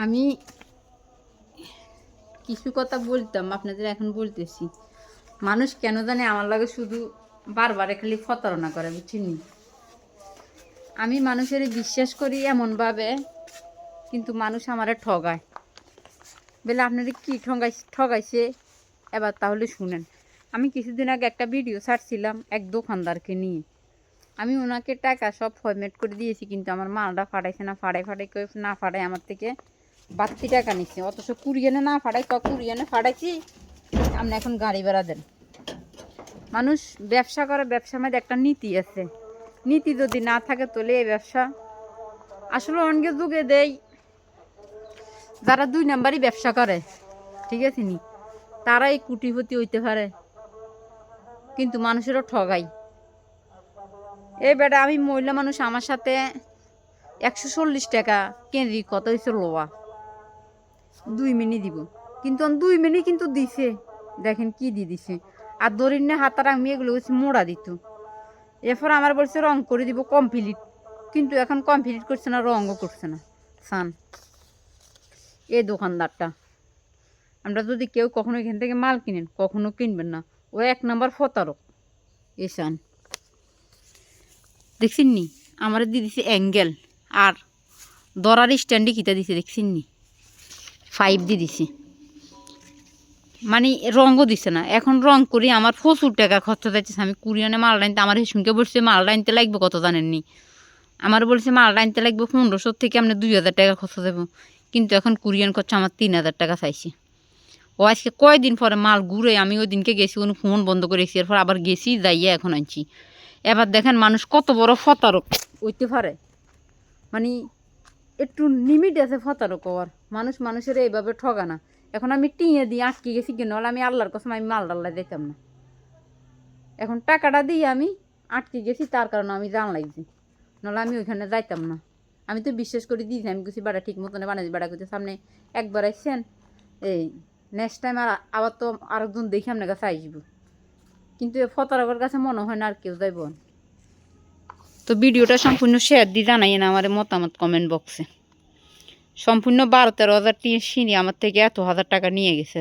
আমি কিছু কথা বলতাম আপনাদের, এখন বলতেছি। মানুষ কেন জানে আমার লাগে শুধু বারবার খালি প্রতারণা করে, বুঝছেন? আমি মানুষের বিশ্বাস করি এমনভাবে, কিন্তু মানুষ আমারে ঠগায়। বলে আপনারা কি ঠগাইছে এবার তাহলে শুনেন। আমি কিছুদিন আগে একটা ভিডিও ছাড়ছিলাম এক দোকানদারকে নিয়ে। আমি ওনাকে টাকা সব ফরম্যাট করে দিয়েছি, কিন্তু আমার মালটা ফাটাইছে না। ফাটাই না ফাটাই আমার থেকে বাড়তি টাকা নিচ্ছে। অথচ কুরিয়ানে না ফাটাই, কুরিয়ানে ফাটাইছি। আপনি এখন গাড়ি ভাড়া দেন। মানুষ ব্যবসা করে, ব্যবসার মধ্যে একটা নীতি আছে। নীতি যদি না থাকে তাহলে এই ব্যবসা আসলে অনেক যুগে দেয়। যারা 2 নাম্বারই ব্যবসা করে, ঠিক আছে নি, তারাই কোটিপতি হইতে পারে, কিন্তু মানুষেরও ঠগাই। এই বেটা আমি মহিলা মানুষ, আমার সাথে 140 টাকা কেন্দ্রিক কত হয়েছে লোয়া 2 মিনিট দিব, কিন্তু 2 মিনিট কিন্তু দিছে। দেখেন কি দিছে। আর দরিন না হাতার আমি এগুলো হচ্ছে মোড়া দিত। এরপর আমার বলছে রং করে দিব কমপ্লিট, কিন্তু এখন কমপ্লিট করছে না, রঙও করছে না। সান এই দোকানদারটা, আমরা যদি কেউ কখনো এখান থেকে মাল কিনেন, কখনো কিনবেন না। ও 1 নাম্বার প্রতারক। এসান দেখছেন নি, আমার দিয়ে দিছে অ্যাঙ্গেল, আর দরার স্ট্যান্ডে কিতা দিছে দেখছেন নি, 5 দিয়ে দিছে। মানে রঙও দিছে না। এখন রং করি আমার প্রচুর টাকা খরচ যাচ্ছে। আমি কুরিয়ানে মাল আনতে, আমার হিসুনকে বলছে মাল আনতে লাগবে কত জানেননি, আমার বলছে মাল আনতে লাগবে 1500 থেকে আপনি 2000 টাকা খরচ দেবো, কিন্তু এখন কুরিয়ান খরচ আমার 3000 টাকা চাইছে। ও আজকে কয়দিন পরে মাল ঘুরে, আমি ওই দিনকে গেছি, কোনো ফোন বন্ধ করে এসে এরপর আবার গেছি, যাইয়া এখন আনছি। এবার দেখেন মানুষ কত বড় প্রতারক হইতে পারে। মানে একটু লিমিট আছে প্রতারক হওয়ার। মানুষ মানুষের এইভাবে ঠগা না। এখন আমি টিঁয়ে দিয়ে আটকে গেছি, কেন হলে আমি আল্লাহর কসম আমি মাল ডাল্লা দিতাম না। এখন টাকাটা দিয়ে আমি আটকে গেছি, তার কারণে আমি জান লাগছি, নাহলে আমি ওইখানে যাইতাম না। আমি তো বিশ্বাস করে দিয়েছি, আমি কিছু বেড়া ঠিক মতনে বানাইছি। বেড়া করতে সামনে একবার আসছেন, এই নেক্সট টাইম আর আবার তো আরেকজন দেখি আপনার কাছে আসব, কিন্তু প্রতারকের কাছে মনে হয় না আর কেউ যাইব। তো ভিডিওটা সম্পূর্ণ শেয়ার দিয়ে জানাই না আমার মতামত কমেন্ট বক্সে। সম্পূর্ণ 12-13 হাজার টিয়া সিঁড়ি আমার থেকে এত হাজার টাকা নিয়ে গেছে।